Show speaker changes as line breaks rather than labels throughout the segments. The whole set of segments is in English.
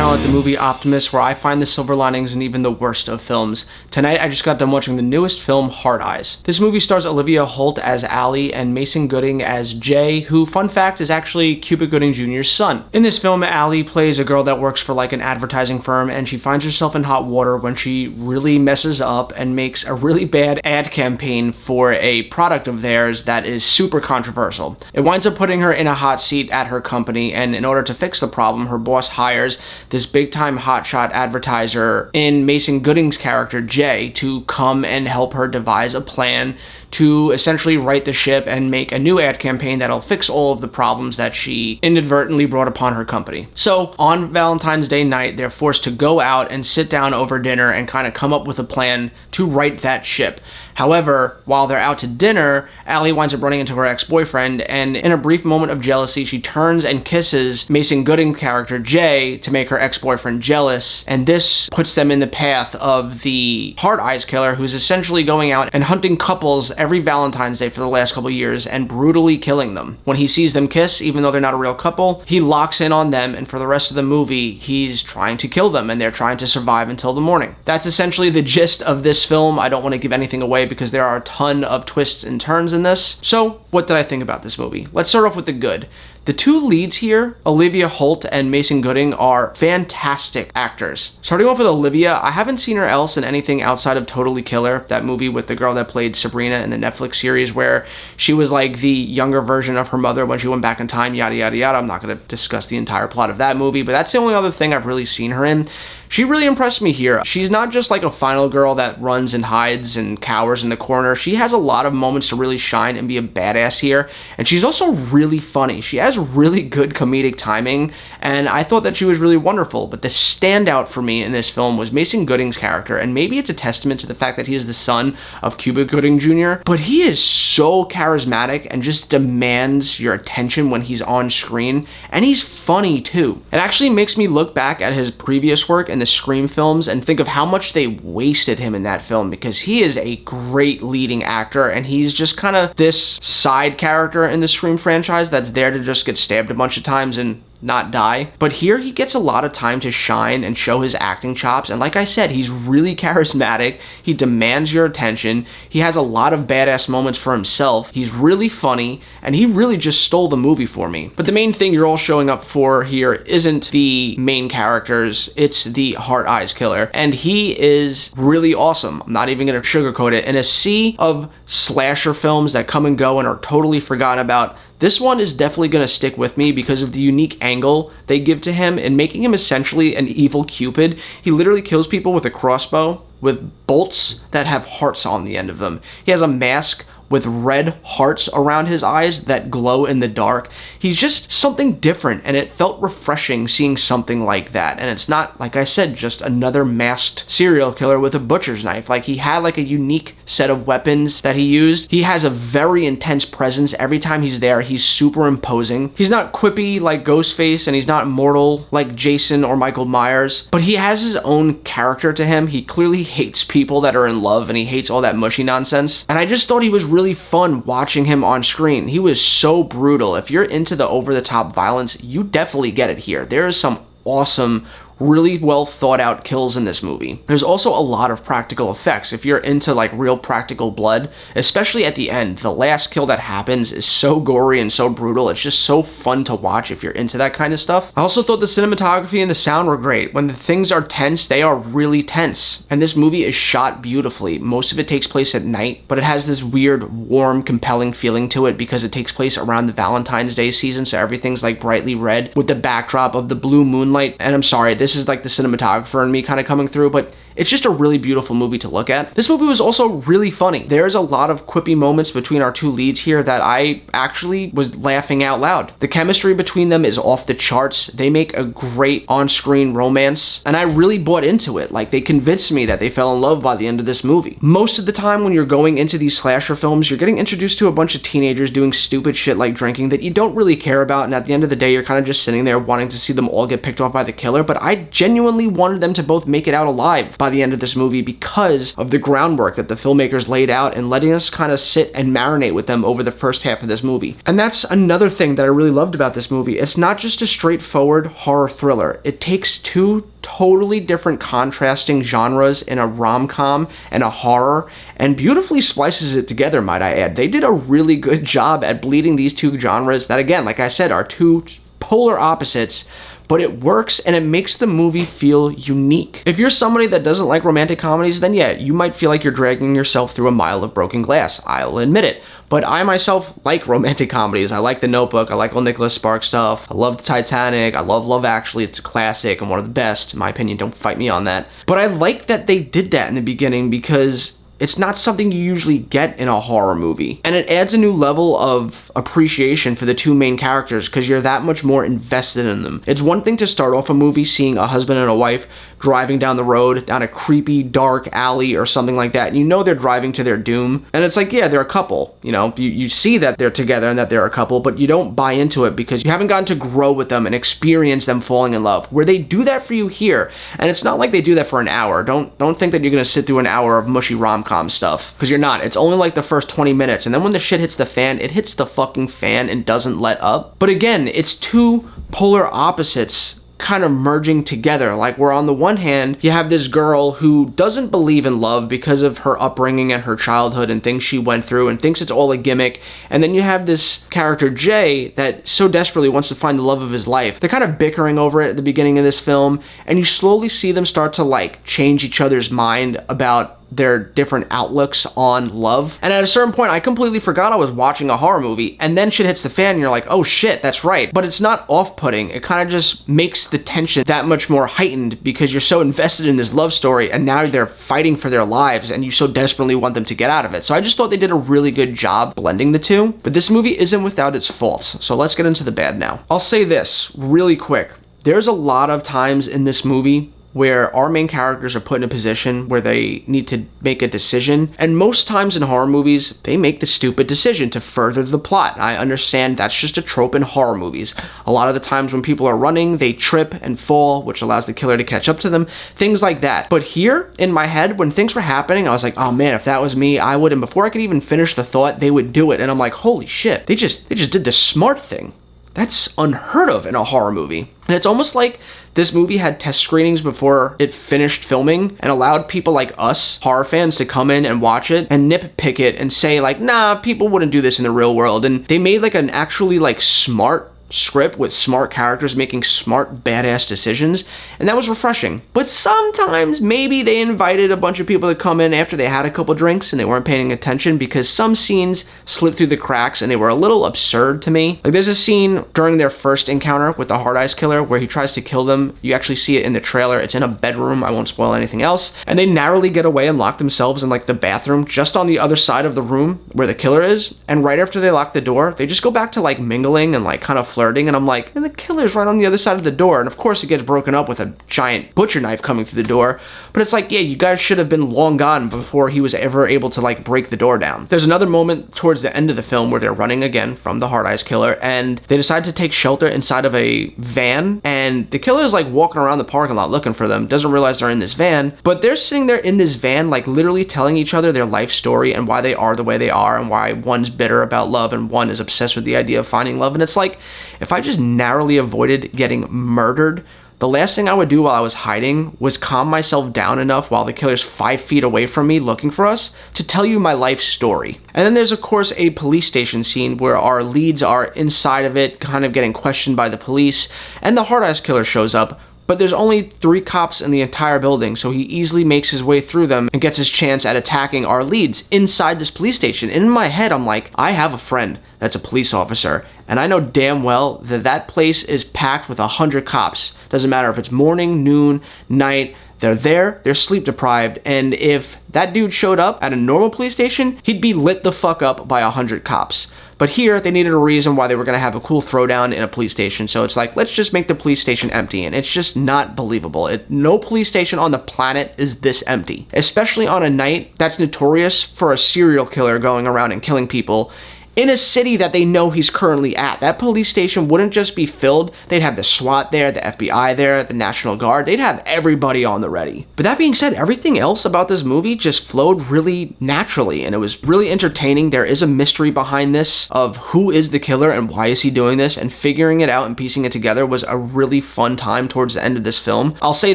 channel at The Movie Optimist, where I find the silver linings in even the worst of films. Tonight I just got done watching the newest film, Hard Eyes. This movie stars Olivia Holt as Allie and Mason Gooding as Jay, who, fun fact, is actually Cuba Gooding Jr.'s son. In this film, Allie plays a girl that works for like an advertising firm, and she finds herself in hot water when she really messes up and makes a really bad ad campaign for a product of theirs that is super controversial. It winds up putting her in a hot seat at her company, and in order to fix the problem, her boss hires this big-time hotshot advertiser in Mason Gooding's character, Jay, to come and help her devise a plan to essentially right the ship and make a new ad campaign that'll fix all of the problems that she inadvertently brought upon her company. So on Valentine's Day night, they're forced to go out and sit down over dinner and kind of come up with a plan to right that ship. However, while they're out to dinner, Allie winds up running into her ex-boyfriend, and in a brief moment of jealousy, she turns and kisses Mason Gooding's character, Jay, to make her ex-boyfriend jealous, and this puts them in the path of the Hard Eyes killer, who's essentially going out and hunting couples every Valentine's Day for the last couple years and brutally killing them. When he sees them kiss, even though they're not a real couple, he locks in on them, and for the rest of the movie, he's trying to kill them, and they're trying to survive until the morning. That's essentially the gist of this film. I don't want to give anything away because there are a ton of twists and turns in this. So, what did I think about this movie? Let's start off with the good. The two leads here, Olivia Holt and Mason Gooding, are fantastic actors. Starting off with Olivia, I haven't seen her else in anything outside of Totally Killer, that movie with the girl that played Sabrina in the Netflix series where she was like the younger version of her mother when she went back in time, yada yada yada. I'm not going to discuss the entire plot of that movie, but that's the only other thing I've really seen her in. She really impressed me here. She's not just like a final girl that runs and hides and cowers in the corner. She has a lot of moments to really shine and be a badass here. And she's also really funny. She has really good comedic timing, and I thought that she was really wonderful. But the standout for me in this film was Mason Gooding's character, and maybe it's a testament to the fact that he is the son of Cuba Gooding Jr., but he is so charismatic and just demands your attention when he's on screen, and he's funny too. It actually makes me look back at his previous work in the Scream films and think of how much they wasted him in that film, because he is a great leading actor, and he's just kind of this side character in the Scream franchise that's there to just get stabbed a bunch of times and not die. But here he gets a lot of time to shine and show his acting chops, and like I said, he's really charismatic. He demands your attention. He has a lot of badass moments for himself. He's really funny, and he really just stole the movie for me. But the main thing you're all showing up for here isn't the main characters, it's the Hard Eyes killer, and he is really awesome. I'm not even gonna sugarcoat it. In a sea of slasher films that come and go and are totally forgotten about, this one is definitely going to stick with me because of the unique angle they give to him in making him essentially an evil Cupid. He literally kills people with a crossbow with bolts that have hearts on the end of them. He has a mask with red hearts around his eyes that glow in the dark. He's just something different, and it felt refreshing seeing something like that. And it's not, like I said, just another masked serial killer with a butcher's knife. Like, he had like a unique set of weapons that he used. He has a very intense presence. Every time he's there, he's super imposing. He's not quippy like Ghostface, and he's not mortal like Jason or Michael Myers, but he has his own character to him. He clearly hates people that are in love, and he hates all that mushy nonsense. And I just thought he was really fun watching him on screen. He was so brutal. If you're into the over-the-top violence, you definitely get it here. There is some awesome, really well thought out kills in this movie. There's also a lot of practical effects. If you're into like real practical blood, especially at the end, the last kill that happens is so gory and so brutal. It's just so fun to watch if you're into that kind of stuff. I also thought the cinematography and the sound were great. When the things are tense, they are really tense. And this movie is shot beautifully. Most of it takes place at night, but it has this weird, warm, compelling feeling to it because it takes place around the Valentine's Day season, so everything's like brightly red with the backdrop of the blue moonlight. And I'm sorry, this is like the cinematographer and me kind of coming through, but it's just a really beautiful movie to look at. This movie was also really funny. There's a lot of quippy moments between our two leads here that I actually was laughing out loud. The chemistry between them is off the charts. They make a great on-screen romance, and I really bought into it. Like, they convinced me that they fell in love by the end of this movie. Most of the time when you're going into these slasher films, you're getting introduced to a bunch of teenagers doing stupid shit like drinking that you don't really care about, and at the end of the day, you're kind of just sitting there wanting to see them all get picked off by the killer, but I genuinely wanted them to both make it out alive. by the end of this movie because of the groundwork that the filmmakers laid out and letting us kind of sit and marinate with them over the first half of this movie. And that's another thing that I really loved about this movie. It's not just a straightforward horror thriller. It takes two totally different contrasting genres in a rom-com and a horror and beautifully splices it together, might I add. They did a really good job at bleeding these two genres that, again, like I said, are two polar opposites, but it works and it makes the movie feel unique. If you're somebody that doesn't like romantic comedies, then yeah, you might feel like you're dragging yourself through a mile of broken glass. I'll admit it. But I myself like romantic comedies. I like The Notebook. I like old Nicholas Sparks stuff. I love Titanic. I love Love Actually. It's a classic and one of the best, in my opinion. Don't fight me on that. But I like that they did that in the beginning because it's not something you usually get in a horror movie. And it adds a new level of appreciation for the two main characters because you're that much more invested in them. It's one thing to start off a movie seeing a husband and a wife driving down the road, down a creepy, dark alley or something like that. And you know they're driving to their doom. And it's like, yeah, they're a couple. You know, you see that they're together and that they're a couple, but you don't buy into it because you haven't gotten to grow with them and experience them falling in love. Where they do that for you here. And it's not like they do that for an hour. Don't think that you're going to sit through an hour of mushy rom-com stuff, because you're not. It's only like the first 20 minutes, and then when the shit hits the fan, it hits the fucking fan and doesn't let up. But again, it's two polar opposites kind of merging together. Like, where on the one hand, you have this girl who doesn't believe in love because of her upbringing and her childhood and things she went through and thinks it's all a gimmick. And then you have this character, Jay, that so desperately wants to find the love of his life. They're kind of bickering over it at the beginning of this film, and you slowly see them start to, like, change each other's mind about their different outlooks on love. And at a certain point, I completely forgot I was watching a horror movie, and then shit hits the fan and you're like, oh shit, that's right. But it's not off-putting. It kind of just makes the tension that much more heightened because you're so invested in this love story and now they're fighting for their lives and you so desperately want them to get out of it. So I just thought they did a really good job blending the two. But this movie isn't without its faults. So let's get into the bad now. I'll say this really quick. There's a lot of times in this movie where our main characters are put in a position where they need to make a decision. And most times in horror movies, they make the stupid decision to further the plot. I understand that's just a trope in horror movies. A lot of the times when people are running, they trip and fall, which allows the killer to catch up to them, things like that. But here, in my head, when things were happening, I was like, oh man, if that was me, I would. And before I could even finish the thought, they would do it. And I'm like, holy shit, they just did the smart thing. That's unheard of in a horror movie. And it's almost like this movie had test screenings before it finished filming and allowed people like us, horror fans, to come in and watch it and nitpick it and say like, nah, people wouldn't do this in the real world. And they made like an actually like smart script with smart characters making smart badass decisions, and that was refreshing. But sometimes maybe they invited a bunch of people to come in after they had a couple drinks and they weren't paying attention because some scenes slipped through the cracks and they were a little absurd to me. Like there's a scene during their first encounter with the Hard Eyes killer where he tries to kill them. You actually see it in the trailer. It's in a bedroom. I won't spoil anything else. And they narrowly get away and lock themselves in like the bathroom just on the other side of the room where the killer is. And right after they lock the door, they just go back to like mingling and like kind of flirting, and I'm like, and the killer's right on the other side of the door, and of course it gets broken up with a giant butcher knife coming through the door, but it's like, yeah, you guys should have been long gone before he was ever able to like break the door down. There's another moment towards the end of the film where they're running again from the Hard Eyes killer, and they decide to take shelter inside of a van, and the killer's like walking around the parking lot looking for them, doesn't realize they're in this van, but they're sitting there in this van like literally telling each other their life story and why they are the way they are and why one's bitter about love and one is obsessed with the idea of finding love. And it's like, if I just narrowly avoided getting murdered, the last thing I would do while I was hiding was calm myself down enough while the killer's 5 feet away from me looking for us to tell you my life story. And then there's of course a police station scene where our leads are inside of it, kind of getting questioned by the police, and the Hard Eyes killer shows up. But there's only 3 cops in the entire building, so he easily makes his way through them and gets his chance at attacking our leads inside this police station. And in my head, I'm like, I have a friend that's a police officer, and I know damn well that that place is packed with 100 cops. Doesn't matter if it's morning, noon, night, they're there, they're sleep deprived, and if that dude showed up at a normal police station, he'd be lit the fuck up by 100 cops. But here, they needed a reason why they were going to have a cool throwdown in a police station. So it's like, let's just make the police station empty. And it's just not believable. No police station on the planet is this empty. Especially on a night that's notorious for a serial killer going around and killing people. in a city that they know he's currently at. That police station wouldn't just be filled. They'd have the SWAT there, the FBI there, the National Guard. They'd have everybody on the ready. But that being said, everything else about this movie just flowed really naturally, and it was really entertaining. There is a mystery behind this of who is the killer and why is he doing this, and figuring it out and piecing it together was a really fun time towards the end of this film. I'll say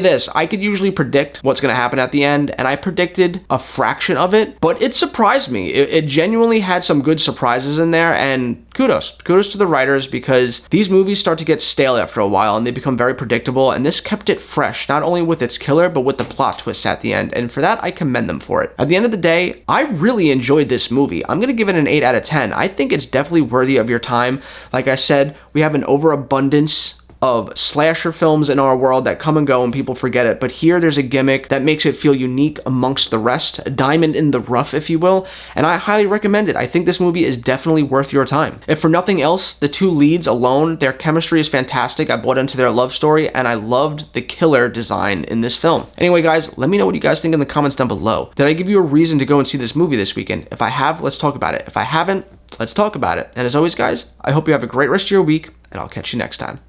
this, I could usually predict what's going to happen at the end, and I predicted a fraction of it, but it surprised me. It genuinely had some good surprises in there, and kudos to the writers, because these movies start to get stale after a while and they become very predictable, and this kept it fresh, not only with its killer but with the plot twists at the end, and for that I commend them for it. At the end of the day, I really enjoyed this movie. I'm gonna give it an 8 out of 10. I think it's definitely worthy of your time. Like I said, we have an overabundance of slasher films in our world that come and go and people forget it, but here there's a gimmick that makes it feel unique amongst the rest, a diamond in the rough, if you will, and I highly recommend it. I think this movie is definitely worth your time. If for nothing else, the two leads alone, their chemistry is fantastic. I bought into their love story, and I loved the killer design in this film. Anyway, guys, let me know what you guys think in the comments down below. Did I give you a reason to go and see this movie this weekend? If I have, let's talk about it. If I haven't, let's talk about it. And as always, guys, I hope you have a great rest of your week, and I'll catch you next time.